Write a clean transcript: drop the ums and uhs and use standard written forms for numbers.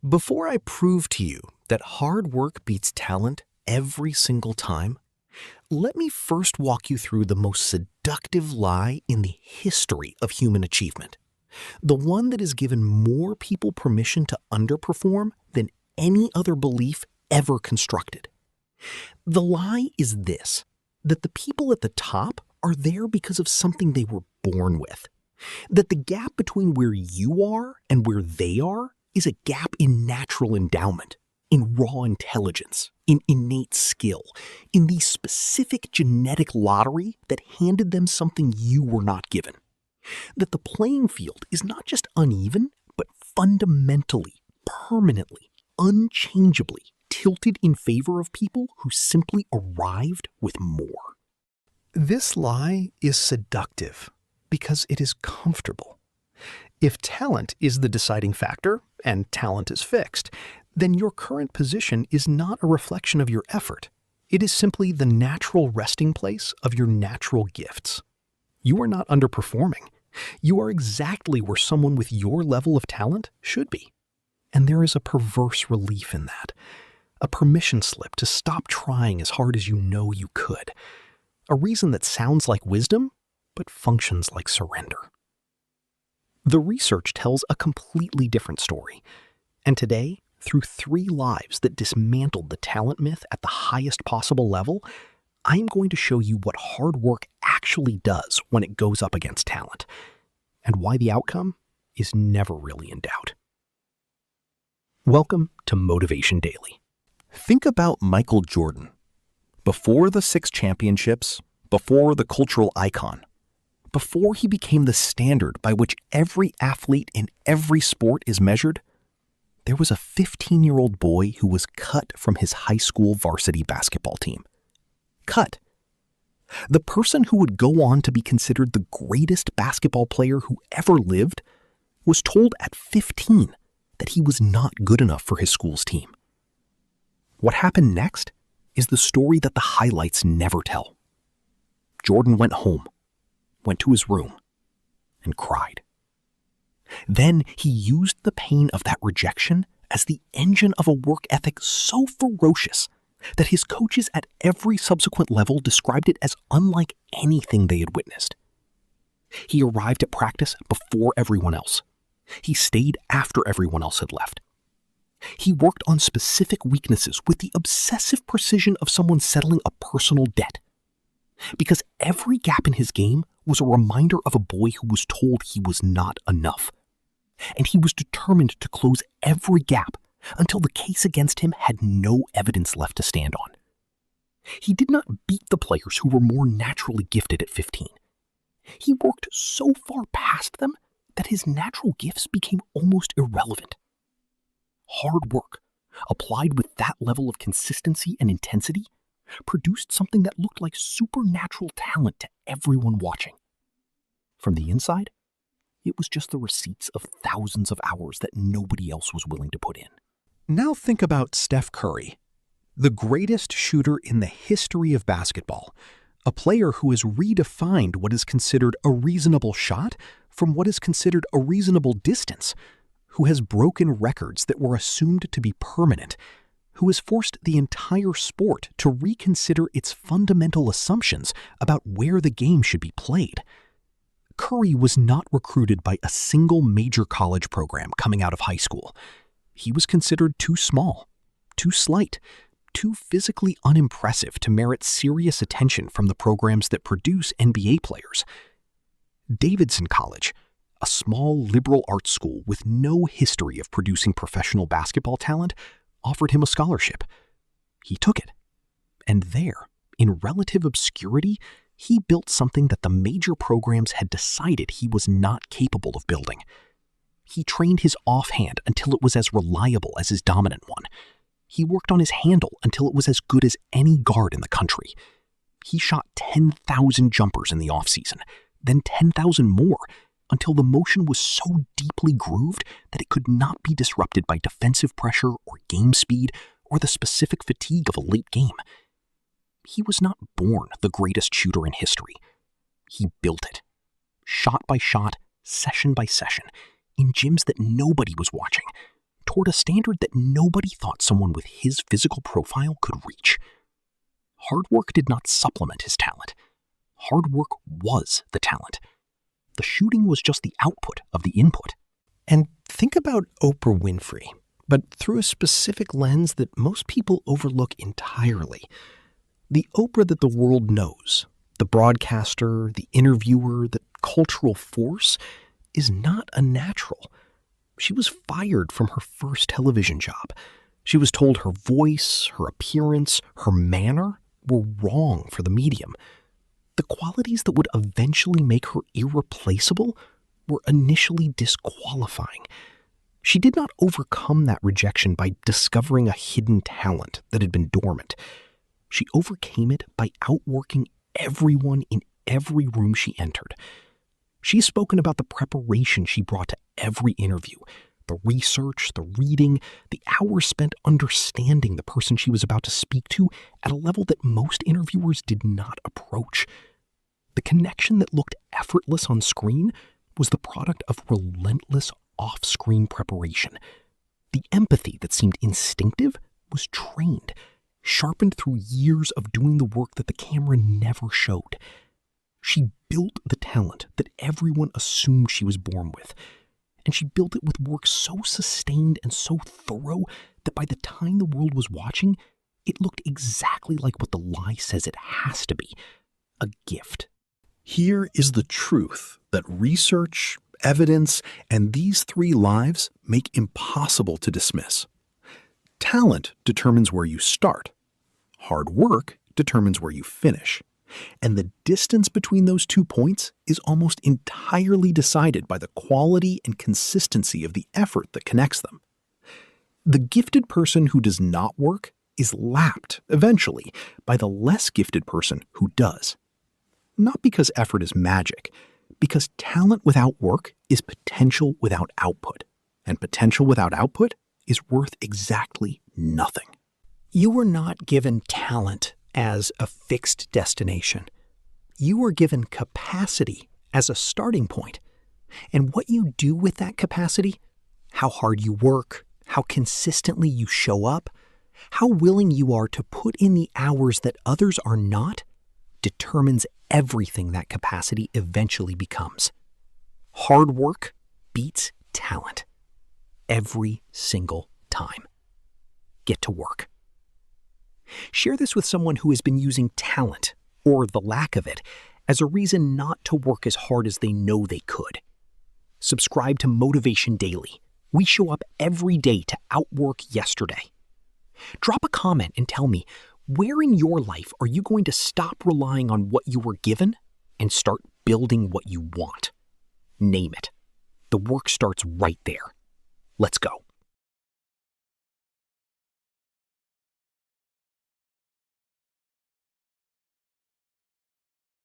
Before I prove to you that hard work beats talent every single time, let me first walk you through the most seductive lie in the history of human achievement. The one that has given more people permission to underperform than any other belief ever constructed. The lie is this, that the people at the top are there because of something they were born with. That the gap between where you are and where they are is a gap in natural endowment, in raw intelligence, in innate skill, in the specific genetic lottery that handed them something you were not given. That the playing field is not just uneven, but fundamentally, permanently, unchangeably tilted in favor of people who simply arrived with more. This lie is seductive because it is comfortable. If talent is the deciding factor, and talent is fixed, then your current position is not a reflection of your effort. It is simply the natural resting place of your natural gifts. You are not underperforming. You are exactly where someone with your level of talent should be. And there is a perverse relief in that. A permission slip to stop trying as hard as you know you could. A reason that sounds like wisdom, but functions like surrender. The research tells a completely different story. And today, through 3 lives that dismantled the talent myth at the highest possible level, I'm going to show you what hard work actually does when it goes up against talent, and why the outcome is never really in doubt. Welcome to Motivation Daily. Think about Michael Jordan. Before the 6 championships, before the cultural icon, before he became the standard by which every athlete in every sport is measured, there was a 15-year-old boy who was cut from his high school varsity basketball team. Cut. The person who would go on to be considered the greatest basketball player who ever lived was told at 15 that he was not good enough for his school's team. What happened next is the story that the highlights never tell. Jordan went home, went to his room, and cried. Then he used the pain of that rejection as the engine of a work ethic so ferocious that his coaches at every subsequent level described it as unlike anything they had witnessed. He arrived at practice before everyone else. He stayed after everyone else had left. He worked on specific weaknesses with the obsessive precision of someone settling a personal debt. Because every gap in his game was a reminder of a boy who was told he was not enough. And he was determined to close every gap until the case against him had no evidence left to stand on. He did not beat the players who were more naturally gifted at 15. He worked so far past them that his natural gifts became almost irrelevant. Hard work, applied with that level of consistency and intensity, produced something that looked like supernatural talent to everyone watching. From the inside, it was just the receipts of thousands of hours that nobody else was willing to put in. Now think about Steph Curry, the greatest shooter in the history of basketball, a player who has redefined what is considered a reasonable shot from what is considered a reasonable distance, who has broken records that were assumed to be permanent, who has forced the entire sport to reconsider its fundamental assumptions about where the game should be played. Curry was not recruited by a single major college program coming out of high school. He was considered too small, too slight, too physically unimpressive to merit serious attention from the programs that produce NBA players. Davidson College, a small liberal arts school with no history of producing professional basketball talent, offered him a scholarship. He took it. And there, in relative obscurity, he built something that the major programs had decided he was not capable of building. He trained his offhand until it was as reliable as his dominant one. He worked on his handle until it was as good as any guard in the country. He shot 10,000 jumpers in the offseason, then 10,000 more, until the motion was so deeply grooved that it could not be disrupted by defensive pressure or game speed or the specific fatigue of a late game. He was not born the greatest shooter in history. He built it, shot by shot, session by session, in gyms that nobody was watching, toward a standard that nobody thought someone with his physical profile could reach. Hard work did not supplement his talent. Hard work was the talent. The shooting was just the output of the input. And think about Oprah Winfrey, but through a specific lens that most people overlook entirely. The Oprah that the world knows, the broadcaster, the interviewer, the cultural force, is not a natural. She was fired from her first television job. She was told her voice, her appearance, her manner were wrong for the medium. The qualities that would eventually make her irreplaceable were initially disqualifying. She did not overcome that rejection by discovering a hidden talent that had been dormant. She overcame it by outworking everyone in every room she entered. She's spoken about the preparation she brought to every interview, the research, the reading, the hours spent understanding the person she was about to speak to at a level that most interviewers did not approach. The connection that looked effortless on screen was the product of relentless off-screen preparation. The empathy that seemed instinctive was trained, sharpened through years of doing the work that the camera never showed. She built the talent that everyone assumed she was born with, and she built it with work so sustained and so thorough that by the time the world was watching, it looked exactly like what the lie says it has to be, a gift. Here is the truth that research, evidence, and these three lives make impossible to dismiss. Talent determines where you start. Hard work determines where you finish. And the distance between those 2 points is almost entirely decided by the quality and consistency of the effort that connects them. The gifted person who does not work is lapped, eventually, by the less gifted person who does. Not because effort is magic, because talent without work is potential without output, and potential without output is worth exactly nothing. You were not given talent as a fixed destination. You were given capacity as a starting point. And what you do with that capacity, how hard you work, how consistently you show up, how willing you are to put in the hours that others are not, determines everything that capacity eventually becomes. Hard work beats talent. Every single time. Get to work. Share this with someone who has been using talent, or the lack of it, as a reason not to work as hard as they know they could. Subscribe to Motivation Daily. We show up every day to outwork yesterday. Drop a comment and tell me, where in your life are you going to stop relying on what you were given and start building what you want? Name it. The work starts right there. Let's go.